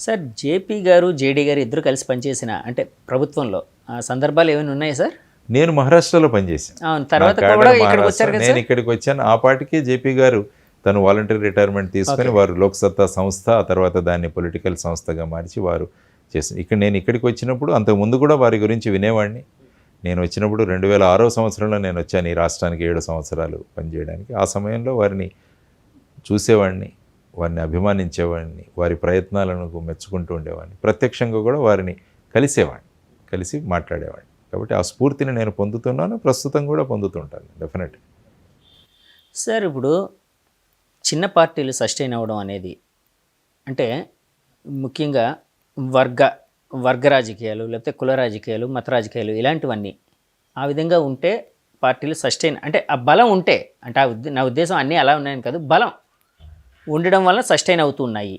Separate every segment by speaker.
Speaker 1: Sir JP గారు, JD గారు ఇద్దరు కలిసి పనిచేసిన అంటే ప్రభుత్వంలో ఆ సందర్భాలు ఏమైనా ఉన్నాయా సార్?
Speaker 2: నేను మహారాష్ట్రలో పనిచేశాను.
Speaker 1: అవును. తర్వాత
Speaker 2: నా
Speaker 1: కూడా
Speaker 2: క్యాడర్
Speaker 1: ఇక్కడికి
Speaker 2: మహారాష్ట్ర.
Speaker 1: వచ్చారు కదా
Speaker 2: నేను
Speaker 1: సార్?
Speaker 2: ఇక్కడికి వచ్చాను. ఆ పాటికి జేపీ గారు తను వాలంటరీ రిటైర్మెంట్ తీసుకొని వారు లోక్సత్తా సంస్థ, ఆ తర్వాత దాన్ని పొలిటికల్ సంస్థగా మార్చి వారు చేసింది. నేను ఇక్కడికి వచ్చినప్పుడు అంతకుముందు కూడా వారి గురించి వినేవాడిని. నేను వచ్చినప్పుడు 2006 సంవత్సరంలో నేను వచ్చాను ఈ రాష్ట్రానికి 7 సంవత్సరాలు పనిచేయడానికి. ఆ సమయంలో వారిని చూసేవాడిని, వారిని అభిమానించేవాడిని, వారి ప్రయత్నాలను మెచ్చుకుంటూ ఉండేవాడిని. ప్రత్యక్షంగా కూడా వారిని కలిసేవాడిని, కలిసి మాట్లాడేవాడిని. కాబట్టి ఆ స్ఫూర్తిని నేను పొందుతున్నాను, ప్రస్తుతం కూడా పొందుతుంటాను డెఫినెట్గా.
Speaker 1: సార్ ఇప్పుడు చిన్న పార్టీలు సస్టైన్ అవ్వడం అనేది అంటే ముఖ్యంగా వర్గ రాజకీయాలు, లేకపోతే కుల రాజకీయాలు, మత రాజకీయాలు ఇలాంటివన్నీ ఆ విధంగా ఉంటే పార్టీలు సస్టైన్ అంటే ఆ బలం ఉంటే అంటే నా ఉద్దేశం అన్నీ అలా ఉన్నాయని కాదు, బలం ఉండడం వల్ల సస్టైన్ అవుతున్నాయి.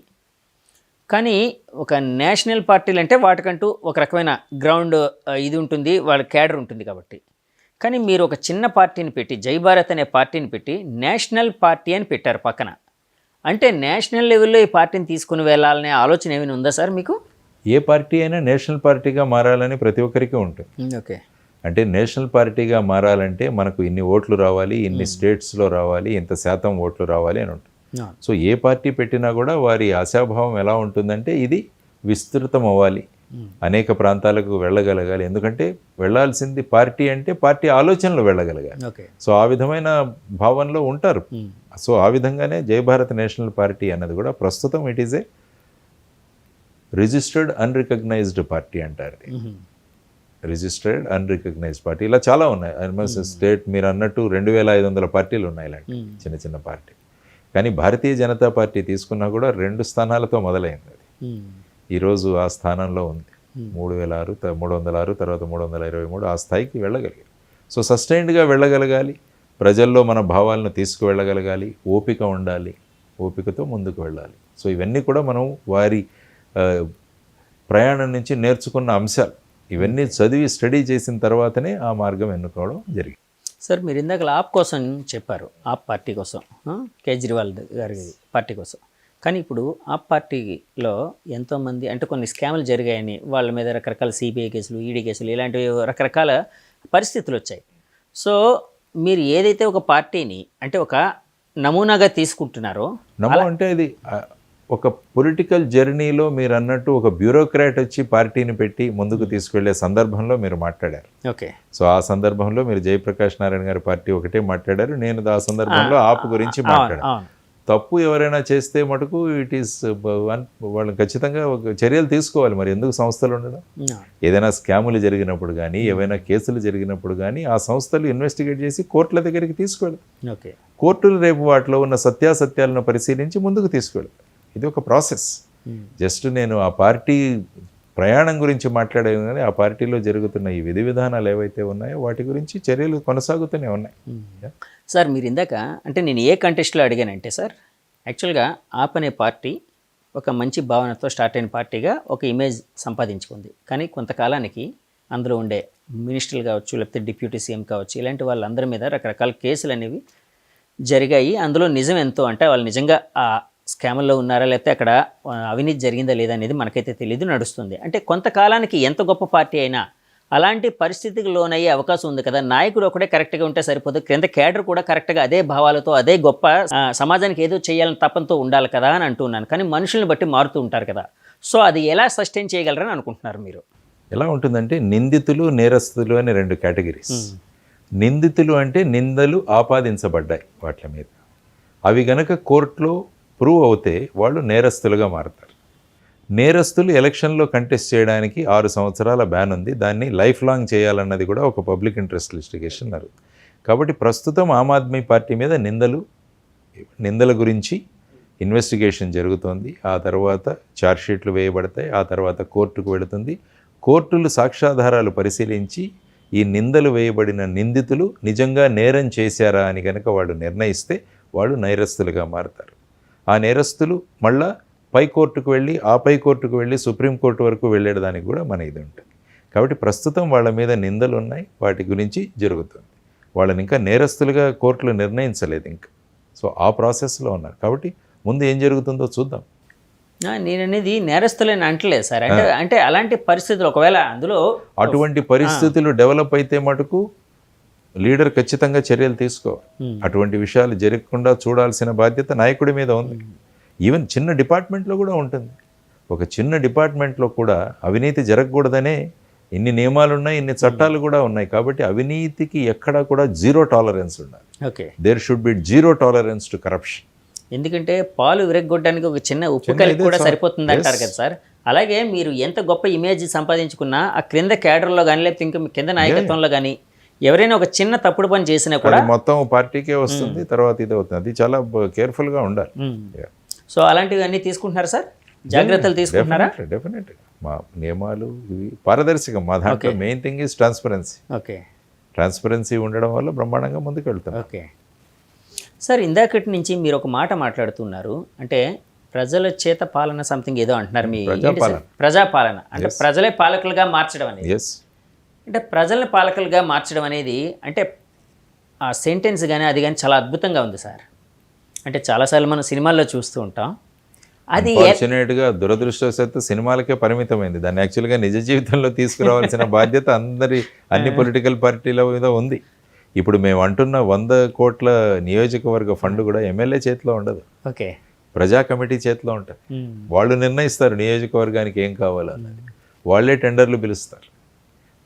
Speaker 1: కానీ ఒక నేషనల్ పార్టీలు అంటే వాటికంటూ ఒక రకమైన గ్రౌండ్ ఇది ఉంటుంది, వాళ్ళ క్యాడర్ ఉంటుంది కాబట్టి. కానీ మీరు ఒక చిన్న పార్టీని పెట్టి, జై భారత్ అనే పార్టీని పెట్టి నేషనల్ పార్టీ అని పెట్టారు పక్కన. అంటే నేషనల్ లెవెల్లో ఈ పార్టీని తీసుకుని వెళ్ళాలనే ఆలోచన ఏమైనా ఉందా సార్ మీకు?
Speaker 2: ఏ పార్టీ అయినా నేషనల్ పార్టీగా మారాలని ప్రతి ఒక్కరికి ఉంటుంది.
Speaker 1: ఓకే.
Speaker 2: అంటే నేషనల్ పార్టీగా మారాలంటే మనకు ఇన్ని ఓట్లు రావాలి, ఇన్ని స్టేట్స్లో రావాలి, ఇంత శాతం ఓట్లు రావాలి అని ఉంటుంది. సో ఏ పార్టీ పెట్టినా కూడా వారి ఆశాభావం ఎలా ఉంటుందంటే ఇది విస్తృతం అవ్వాలి, అనేక ప్రాంతాలకు వెళ్ళగలగాలి. ఎందుకంటే వెళ్ళాల్సింది పార్టీ అంటే పార్టీ ఆలోచనలు వెళ్ళగలగాలి. సో ఆ విధమైన భావనలో ఉంటారు. సో ఆ విధంగానే జై భారత్ నేషనల్ పార్టీ అన్నది కూడా ప్రస్తుతం it is a registered unrecognised party అంటారు. రిజిస్టర్డ్ అన్రికగ్నైజ్డ్ పార్టీ ఇలా చాలా ఉన్నాయి. ఆల్మోస్ట్ స్టేట్ మీరు అన్నట్టు 2500 పార్టీలు ఉన్నాయి ఇలాంటి చిన్న చిన్న పార్టీ. కానీ భారతీయ జనతా పార్టీ తీసుకున్నా కూడా 2 స్థానాలతో మొదలైంది. అది ఈరోజు ఆ స్థానంలో ఉంది. 306, 306, తర్వాత 323 ఆ స్థాయికి వెళ్ళగలిగారు. సో సస్టైన్డ్గా వెళ్ళగలగాలి, ప్రజల్లో మన భావాలను తీసుకువెళ్ళగలగాలి, ఓపిక ఉండాలి, ఓపికతో ముందుకు వెళ్ళాలి. సో ఇవన్నీ కూడా మనం వారి ప్రయాణం నుంచి నేర్చుకున్న అంశాలు. ఇవన్నీ చదివి స్టడీ చేసిన తర్వాతనే ఆ మార్గం ఎన్నుకోవడం జరిగింది.
Speaker 1: సార్ మీరు ఇందాక ఆప్ కోసం చెప్పారు, ఆప్ పార్టీ కోసం, కేజ్రీవాల్ గారి పార్టీ కోసం. కానీ ఇప్పుడు ఆప్ పార్టీలో ఎంతోమంది అంటే కొన్ని స్కామ్లు జరిగాయని వాళ్ళ మీద రకరకాల సిబిఐ కేసులు, ఈడీ కేసులు ఇలాంటివి రకరకాల పరిస్థితులు వచ్చాయి. సో మీరు ఏదైతే ఒక పార్టీని అంటే ఒక నమూనాగా తీసుకుంటున్నారో
Speaker 2: అంటే ఇది ఒక పొలిటికల్ జర్నీలో మీరు అన్నట్టు ఒక బ్యూరోక్రాట్ వచ్చి పార్టీని పెట్టి ముందుకు తీసుకెళ్లే సందర్భంలో మీరు మాట్లాడారు.
Speaker 1: ఓకే.
Speaker 2: సో ఆ సందర్భంలో మీరు జయప్రకాష్ నారాయణ గారి పార్టీ ఒకటే మాట్లాడారు, నేను ఆ సందర్భంలో ఆప్ గురించి మాట్లాడాను. తప్పు ఎవరైనా చేస్తే మటుకు ఇట్ ఈస్ వాళ్ళని ఖచ్చితంగా ఒక చర్యలు తీసుకోవాలి. మరి ఎందుకు సంస్థలు ఉండడం? ఏదైనా స్కాములు జరిగినప్పుడు కానీ, ఏవైనా కేసులు జరిగినప్పుడు కానీ ఆ సంస్థలు ఇన్వెస్టిగేట్ చేసి కోర్టుల దగ్గరికి తీసుకువెళ్ళాలి.
Speaker 1: ఓకే.
Speaker 2: కోర్టులు రేపు వాటిలో ఉన్న సత్యాసత్యాలను పరిశీలించి ముందుకు తీసుకువెళ్ళాలి. ఇది ఒక ప్రాసెస్. జస్ట్ నేను ఆ పార్టీ ప్రయాణం గురించి మాట్లాడేది కానీ ఆ పార్టీలో జరుగుతున్న ఈ విధి విధానాలు ఏవైతే ఉన్నాయో వాటి గురించి చర్యలు కొనసాగుతూనే ఉన్నాయి.
Speaker 1: సార్ మీరు ఇందాక అంటే నేను ఏ కంటెస్ట్లో అడిగానంటే సార్, యాక్చువల్గా ఆప్ అనే పార్టీ ఒక మంచి భావనతో స్టార్ట్ అయిన పార్టీగా ఒక ఇమేజ్ సంపాదించుకుంది. కానీ కొంతకాలానికి అందులో ఉండే మినిస్టర్లు కావచ్చు, లేకపోతే డిప్యూటీ సీఎం కావచ్చు, ఇలాంటి వాళ్ళందరి మీద రకరకాల కేసులు అనేవి జరిగాయి. అందులో నిజం ఎంతో అంటే వాళ్ళు నిజంగా ఆ స్కామ్లో ఉన్నారా, లేకపోతే అక్కడ అవినీతి జరిగిందా లేదా అనేది మనకైతే తెలియదు, నడుస్తుంది. అంటే కొంతకాలానికి ఎంత గొప్ప పార్టీ అయినా అలాంటి పరిస్థితికి లోనయ్యే అవకాశం ఉంది కదా. నాయకుడు ఒకటే కరెక్ట్గా ఉంటే సరిపోదు, క్రింద కేడర్ కూడా కరెక్ట్గా అదే భావాలతో అదే గొప్ప సమాజానికి ఏదో చేయాలని తపంతో ఉండాలి కదా అని అంటున్నాను. కానీ మనుషుల్ని బట్టి మారుతూ ఉంటారు కదా. సో అది ఎలా సస్టైన్ చేయగలరని అనుకుంటున్నారు మీరు?
Speaker 2: ఎలా ఉంటుందంటే నిందితులు, నేరస్తులు అని 2 కేటగిరీస్. నిందితులు అంటే నిందలు ఆపాదించబడ్డాయి వాటి మీద, అవి గనక కోర్టులో ప్రూవ్ అవుతే వాళ్ళు నేరస్తులుగా మారుతారు. నేరస్తులు ఎలక్షన్లో కంటెస్ట్ చేయడానికి 6 సంవత్సరాల బ్యాన్ ఉంది. దాన్ని లైఫ్ లాంగ్ చేయాలన్నది కూడా ఒక పబ్లిక్ ఇంట్రెస్ట్ లిటిగేషన్ అన్నారు. కాబట్టి ప్రస్తుతం ఆమ్ ఆద్మీ పార్టీ మీద నిందల గురించి ఇన్వెస్టిగేషన్ జరుగుతోంది. ఆ తర్వాత ఛార్జ్షీట్లు వేయబడతాయి, ఆ తర్వాత కోర్టుకు వెళుతుంది. కోర్టులు సాక్ష్యాధారాలు పరిశీలించి ఈ నిందలు వేయబడిన నిందితులు నిజంగా నేరం చేశారా అని కనుక వాళ్ళు నిర్ణయిస్తే వాళ్ళు నేరస్తులుగా మారుతారు. ఆ నేరస్తులు మళ్ళా పై కోర్టుకు వెళ్ళి, ఆ పై కోర్టుకు వెళ్ళి సుప్రీంకోర్టు వరకు వెళ్ళేదానికి కూడా మన ఇది ఉంటుంది. కాబట్టి ప్రస్తుతం వాళ్ళ మీద నిందలు ఉన్నాయి, వాటి గురించి జరుగుతుంది. వాళ్ళని ఇంకా నేరస్తులుగా కోర్టులు నిర్ణయించలేదు ఇంకా. సో ఆ ప్రాసెస్లో ఉన్నారు. కాబట్టి ముందు ఏం జరుగుతుందో చూద్దాం.
Speaker 1: నేననేది నేరస్తులని అంటలేదు సార్. అంటే అంటే అలాంటి పరిస్థితులు ఒకవేళ అందులో
Speaker 2: అటువంటి పరిస్థితులు డెవలప్ అయితే మటుకు లీడర్ ఖచ్చితంగా చర్యలు తీసుకోవాలి. అటువంటి విషయాలు జరగకుండా చూడాల్సిన బాధ్యత నాయకుడి మీద ఉంది. ఈవెన్ చిన్న డిపార్ట్మెంట్లో కూడా ఉంటుంది. ఒక చిన్న డిపార్ట్మెంట్లో కూడా అవినీతి జరగకూడదనే ఇన్ని నియమాలు ఉన్నాయి, ఇన్ని చట్టాలు కూడా ఉన్నాయి. కాబట్టి అవినీతికి ఎక్కడా కూడా జీరో టాలరెన్స్ ఉండాలి.
Speaker 1: Okay,
Speaker 2: there should be zero tolerance to corruption.
Speaker 1: ఎందుకంటే పాలు విరగొట్టడానికి ఒక చిన్న ఉప్పు కలిపి కూడా సరిపోతుంది అంటారు కదా సార్. అలాగే మీరు ఎంత గొప్ప ఇమేజ్ సంపాదించుకున్నా ఆ క్రింద క్యాడర్లో కానీ లేకపోతే ఇంకా కింద నాయకత్వంలో కానీ ఎవరైనా ఒక చిన్న తప్పుడు పని చేసినా కూడా
Speaker 2: మొత్తం పార్టీకే వస్తుంది, తర్వాత ఇది అవుతుంది. అది చాలా కేర్ఫుల్గా ఉండాలి.
Speaker 1: సో అలాంటివి అన్నీ తీసుకుంటున్నారా సార్? జాగ్రత్తలు తీసుకుంటున్నారా?
Speaker 2: డెఫినెట్గా మా నియమాలు ఇవి పారదర్శకం. మా దాంట్లో main thing is transparency.
Speaker 1: Okay,
Speaker 2: transparency ఉండడం వల్ల బ్రహ్మాండంగా ముందుకు వెళ్తాం.
Speaker 1: ఓకే సార్, ఇందాకటి నుంచి మీరు ఒక మాట మాట్లాడుతున్నారు. అంటే ప్రజల చేత పాలన సంథింగ్ ఏదో అంటున్నారు. మీ ప్రజాపాలన అంటే ప్రజలే పాలకులుగా మార్చడం అనేది.
Speaker 2: ఎస్,
Speaker 1: అంటే ప్రజల్ని పాలకులుగా మార్చడం అనేది అంటే ఆ సెంటెన్స్ కానీ అది కానీ చాలా అద్భుతంగా ఉంది సార్. అంటే చాలాసార్లు మనం సినిమాల్లో చూస్తూ ఉంటాం. అది
Speaker 2: ఫార్చునేట్గా దురదృష్టవశాత్తు సినిమాలకే పరిమితమైంది. దాన్ని యాక్చువల్గా నిజ జీవితంలో తీసుకురావాల్సిన బాధ్యత అన్ని పొలిటికల్ పార్టీల మీద ఉంది. ఇప్పుడు మేము అంటున్న 100 కోట్ల నియోజకవర్గ ఫండ్ కూడా ఎమ్మెల్యే చేతిలో ఉండదు.
Speaker 1: ఓకే,
Speaker 2: ప్రజా కమిటీ చేతిలో ఉంటుంది. వాళ్ళు నిర్ణయిస్తారు నియోజకవర్గానికి ఏం కావాలో అన్నది. వాళ్ళే టెండర్లు పిలుస్తారు,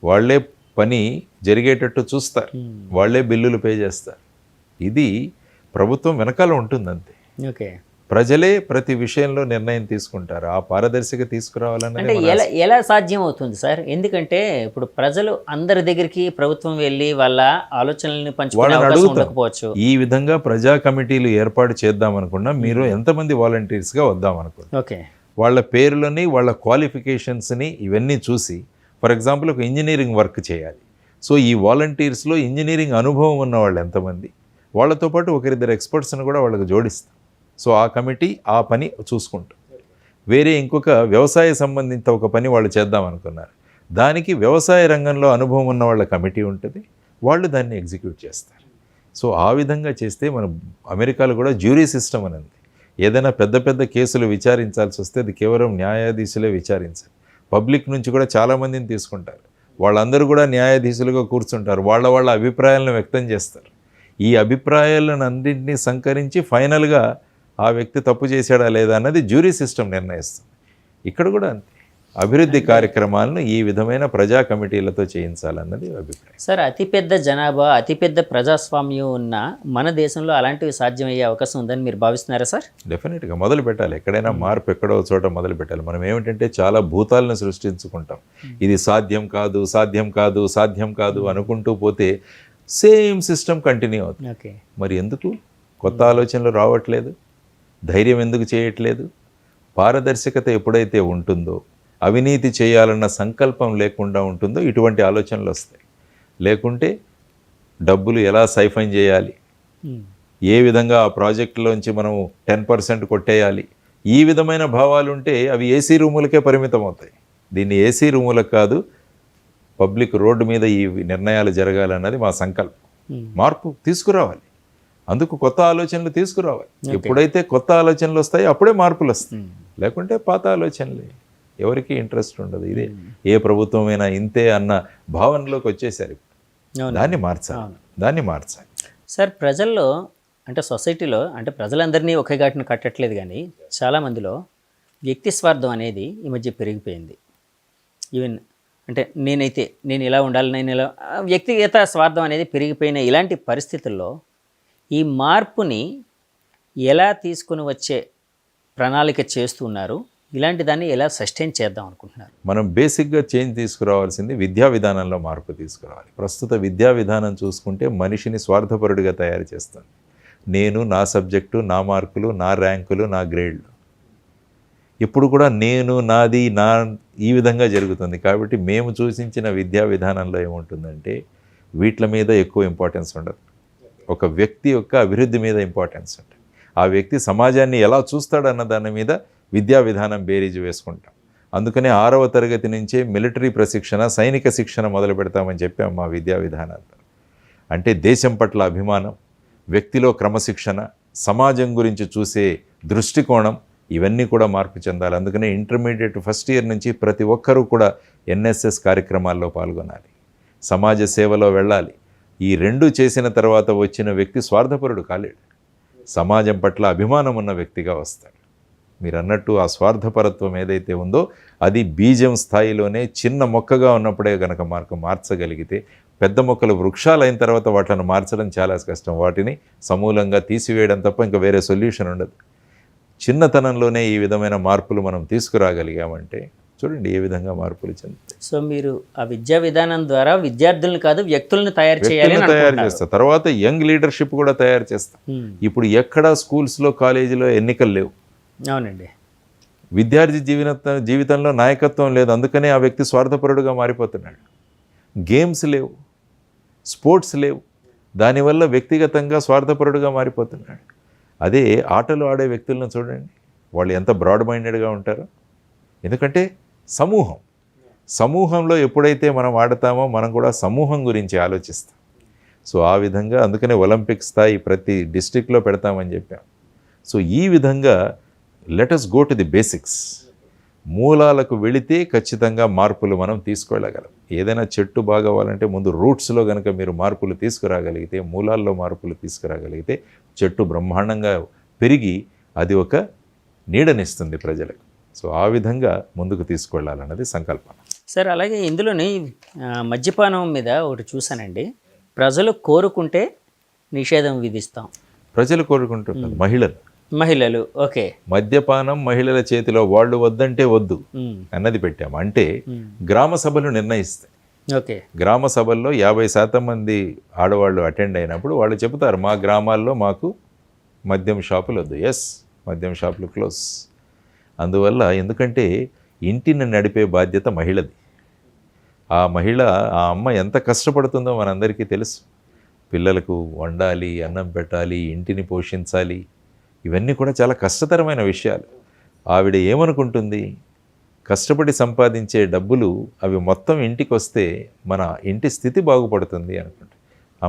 Speaker 2: వాళ్ళే పని జరిగేటట్టు చూస్తారు, వాళ్ళే బిల్లులు పే చేస్తారు. ఇది ప్రభుత్వం వెనకాల ఉంటుంది అంతే.
Speaker 1: ఓకే,
Speaker 2: ప్రజలే ప్రతి విషయంలో నిర్ణయం తీసుకుంటారు. ఆ పారదర్శక తీసుకురావాలన్నది
Speaker 1: అంటే ఎలా సాధ్యం అవుతుంది సార్? ఎందుకంటే ఇప్పుడు ప్రజలు అందరి దగ్గరికి ప్రభుత్వం వెళ్ళి వాళ్ళ ఆలోచనల్ని పంచుకునే అవకాశం ఉండకపోవచ్చు.
Speaker 2: ఈ విధంగా ప్రజా కమిటీలు ఏర్పాటు చేద్దాం అనుకున్నా మీరు ఎంతమంది వాలంటీర్స్గా వద్దాం అనుకున్నా,
Speaker 1: ఓకే,
Speaker 2: వాళ్ళ పేర్లని వాళ్ళ క్వాలిఫికేషన్స్ని ఇవన్నీ చూసి, ఫర్ ఎగ్జాంపుల్ ఒక ఇంజనీరింగ్ వర్క్ చేయాలి. సో ఈ వాలంటీర్స్లో ఇంజనీరింగ్ అనుభవం ఉన్న వాళ్ళు ఎంతమంది, వాళ్ళతో పాటు ఒకరిద్దరు ఎక్స్పర్ట్స్ని కూడా వాళ్ళకి జోడిస్తాం. సో ఆ కమిటీ ఆ పని చూసుకుంటాం. వేరే ఇంకొక వ్యవసాయ సంబంధిత ఒక పని వాళ్ళు చేద్దాం అనుకున్నారు, దానికి వ్యవసాయ రంగంలో అనుభవం ఉన్న వాళ్ళ కమిటీ ఉంటుంది, వాళ్ళు దాన్ని ఎగ్జిక్యూట్ చేస్తారు. సో ఆ విధంగా చేస్తే మన అమెరికాలో కూడా జ్యూరీ సిస్టమ్ అని ఉంది. ఏదైనా పెద్ద పెద్ద కేసులు విచారించాల్సి వస్తే అది కేవలం న్యాయాధీశులే విచారించాలి. పబ్లిక్ నుంచి కూడా చాలామందిని తీసుకుంటారు, వాళ్ళందరూ కూడా న్యాయాధీశులుగా కూర్చుంటారు, వాళ్ళ అభిప్రాయాలను వ్యక్తం చేస్తారు. ఈ అభిప్రాయాలను అన్నింటినీ సంకరించి ఫైనల్గా ఆ వ్యక్తి తప్పు చేశాడా లేదా అన్నది జ్యూరీ సిస్టమ్ నిర్ణయిస్తుంది. ఇక్కడ కూడా అంతే, అభివృద్ధి కార్యక్రమాలను ఈ విధమైన ప్రజా కమిటీలతో చేయించాలన్నది అభిప్రాయం.
Speaker 1: సార్, అతిపెద్ద జనాభా అతిపెద్ద ప్రజాస్వామ్యం ఉన్న మన దేశంలో అలాంటివి సాధ్యమయ్యే అవకాశం ఉందని మీరు భావిస్తున్నారా సార్?
Speaker 2: డెఫినెట్గా మొదలు పెట్టాలి. ఎక్కడైనా మార్పు ఎక్కడో చోట మొదలు పెట్టాలి. మనం ఏమిటంటే చాలా భూతాలను సృష్టించుకుంటాం. ఇది సాధ్యం కాదు, సాధ్యం కాదు, సాధ్యం కాదు అనుకుంటూ పోతే సేమ్ సిస్టమ్ కంటిన్యూ అవుతుంది.
Speaker 1: ఓకే,
Speaker 2: మరి ఎందుకు కొత్త ఆలోచనలు రావట్లేదు? ధైర్యం ఎందుకు చేయట్లేదు? పారదర్శకత ఎప్పుడైతే ఉంటుందో, అవినీతి చేయాలన్న సంకల్పం లేకుండా ఉంటుందో ఇటువంటి ఆలోచనలు వస్తాయి. లేకుంటే డబ్బులు ఎలా సైఫైన్ చేయాలి, ఏ విధంగా ఆ ప్రాజెక్టులోంచి మనం 10% కొట్టేయాలి, ఈ విధమైన భావాలు ఉంటే అవి ఏసీ రూములకే పరిమితం అవుతాయి. దీన్ని ఏసీ రూములకు కాదు, పబ్లిక్ రోడ్డు మీద ఈ నిర్ణయాలు జరగాలన్నది మా సంకల్పం. మార్పు తీసుకురావాలి, అందుకు కొత్త ఆలోచనలు తీసుకురావాలి. ఎప్పుడైతే కొత్త ఆలోచనలు వస్తాయో అప్పుడే మార్పులు వస్తాయి. లేకుంటే పాత ఆలోచనలే, ఎవరికి ఇంట్రెస్ట్ ఉండదు. ఇదే ఏ ప్రభుత్వమైనా ఇంతే అన్న భావనలోకి వచ్చేసారు. దాన్ని మార్చాలి.
Speaker 1: సార్, ప్రజల్లో అంటే సొసైటీలో అంటే ప్రజలందరినీ ఒకే ఘాటును కట్టట్లేదు, కానీ చాలామందిలో వ్యక్తి స్వార్థం అనేది ఈ మధ్య పెరిగిపోయింది. ఈవెన్ అంటే నేను ఇలా ఉండాలి, నేను ఇలా వ్యక్తిగత స్వార్థం అనేది పెరిగిపోయిన ఇలాంటి పరిస్థితుల్లో ఈ మార్పుని ఎలా తీసుకుని వచ్చే ప్రణాళిక చేస్తున్నారు? ఇలాంటి దాన్ని ఎలా సస్టైన్ చేద్దాం అనుకుంటున్నారు?
Speaker 2: మనం బేసిక్గా చేంజ్ తీసుకురావాల్సింది విద్యా విధానంలో మార్పు తీసుకురావాలి. ప్రస్తుత విద్యా విధానం చూసుకుంటే మనిషిని స్వార్థపరుడిగా తయారు చేస్తుంది. నేను, నా సబ్జెక్టు, నా మార్కులు, నా ర్యాంకులు, నా గ్రేడ్లు, ఇప్పుడు కూడా నేను, నాది, నా ఈ విధంగా జరుగుతుంది. కాబట్టి మేము సూచించిన విద్యా విధానంలో ఏముంటుందంటే వీటి మీద ఎక్కువ ఇంపార్టెన్స్ ఉండదు. ఒక వ్యక్తి యొక్క అభివృద్ధి మీద ఇంపార్టెన్స్ ఉంటుంది. ఆ వ్యక్తి సమాజాన్ని ఎలా చూస్తాడన్న దాని మీద విద్యా విధానం బేరీజు వేసుకుంటాం. అందుకనే 6వ తరగతి నుంచే మిలిటరీ ప్రశిక్షణ, సైనిక శిక్షణ మొదలు పెడతామని చెప్పాం మా విద్యా విధానాల్లో. అంటే దేశం పట్ల అభిమానం, వ్యక్తిలో క్రమశిక్షణ, సమాజం గురించి చూసే దృష్టికోణం, ఇవన్నీ కూడా మార్పు చెందాలి. అందుకనే ఇంటర్మీడియట్ ఫస్ట్ ఇయర్ నుంచి ప్రతి ఒక్కరూ కూడా ఎన్ఎస్ఎస్ కార్యక్రమాల్లో పాల్గొనాలి, సమాజ సేవలో వెళ్ళాలి. ఈ రెండు చేసిన తర్వాత వచ్చిన వ్యక్తి స్వార్థపరుడు కాలేడు, సమాజం పట్ల అభిమానం ఉన్న వ్యక్తిగా వస్తాడు. మీరు అన్నట్టు ఆ స్వార్థపరత్వం ఏదైతే ఉందో అది బీజం స్థాయిలోనే చిన్న మొక్కగా ఉన్నప్పుడే కనుక మార్చగలిగితే, పెద్ద మొక్కలు వృక్షాలైన తర్వాత వాటిని మార్చడం చాలా కష్టం. వాటిని సమూలంగా తీసివేయడం తప్ప ఇంకా వేరే సొల్యూషన్ ఉండదు. చిన్నతనంలోనే ఈ విధమైన మార్పులు మనం తీసుకురాగలిగామంటే చూడండి ఏ విధంగా మార్పులు చెందుతాయి.
Speaker 1: సో మీరు ఆ విద్యా విధానం ద్వారా విద్యార్థులను కాదు వ్యక్తులను తయారు చేయాలి,
Speaker 2: తయారు చేస్తా. తర్వాత యంగ్ లీడర్షిప్ కూడా తయారు చేస్తాం. ఇప్పుడు ఎక్కడా స్కూల్స్లో కాలేజీలో ఎన్నికలు లేవు.
Speaker 1: అవునండి.
Speaker 2: విద్యార్థి జీవితంలో నాయకత్వం లేదు, అందుకనే ఆ వ్యక్తి స్వార్థపరుడుగా మారిపోతున్నాడు. గేమ్స్ లేవు, స్పోర్ట్స్ లేవు, దానివల్ల వ్యక్తిగతంగా స్వార్థపరుడుగా మారిపోతున్నాడు. అదే ఆటలు ఆడే వ్యక్తులను చూడండి, వాళ్ళు ఎంత బ్రాడ్ మైండెడ్గా ఉంటారో. ఎందుకంటే సమూహంలో ఎప్పుడైతే మనం ఆడతామో మనం కూడా సమూహం గురించి ఆలోచిస్తాం. సో ఆ విధంగా అందుకనే ఒలింపిక్ స్థాయి ప్రతి డిస్ట్రిక్ట్లో పెడతామని చెప్పాం. సో ఈ విధంగా let us go to the basics. మూలాలకు వెళితే ఖచ్చితంగా మార్పులు మనం తీసుకెళ్ళగలం. ఏదైనా చెట్టు బాగవ్వాలంటే ముందు రూట్స్లో కనుక మీరు మార్పులు తీసుకురాగలిగితే, మూలాల్లో మార్పులు తీసుకురాగలిగితే చెట్టు బ్రహ్మాండంగా పెరిగి అది ఒక నీడనిస్తుంది ప్రజలకు. సో ఆ విధంగా ముందుకు తీసుకెళ్ళాలన్నది సంకల్పన.
Speaker 1: సార్ అలాగే ఇందులోని మద్యపానం మీద ఒకటి చూశానండి, ప్రజలు కోరుకుంటే నిషేధం విధిస్తాం.
Speaker 2: ప్రజలు కోరుకుంటున్నారు, మహిళలు
Speaker 1: ఓకే,
Speaker 2: మద్యపానం మహిళల చేతిలో, వాళ్ళు వద్దంటే వద్దు అన్నది పెట్టాము. అంటే గ్రామ సభలు నిర్ణయిస్తాయి.
Speaker 1: ఓకే,
Speaker 2: గ్రామ సభల్లో 50% మంది ఆడవాళ్ళు అటెండ్ అయినప్పుడు వాళ్ళు చెబుతారు, మా గ్రామాల్లో మాకు మద్యం షాపులు వద్దు. ఎస్, మద్యం షాపులు క్లోజ్. అందువల్ల ఎందుకంటే ఇంటిని నడిపే బాధ్యత మహిళది. ఆ మహిళ, ఆ అమ్మ ఎంత కష్టపడుతుందో మనందరికీ తెలుసు. పిల్లలకు వండాలి, అన్నం పెట్టాలి, ఇంటిని పోషించాలి, ఇవన్నీ కూడా చాలా కష్టతరమైన విషయాలు. ఆవిడ ఏమనుకుంటుంది, కష్టపడి సంపాదించే డబ్బులు అవి మొత్తం ఇంటికి వస్తే మన ఇంటి స్థితి బాగుపడుతుంది అనుకుంటే, ఆ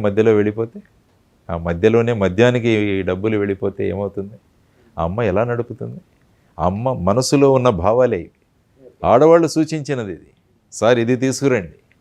Speaker 2: మధ్యలో వెళ్ళిపోతే, ఆ మధ్యలోనే మద్యానికి డబ్బులు వెళ్ళిపోతే ఏమవుతుంది? ఆ అమ్మ ఎలా నడుపుతుంది? ఆ అమ్మ మనసులో ఉన్న భావాలే ఇవి. ఆడవాళ్ళు సూచించినది ఇది, సార్ ఇది తీసుకురండి,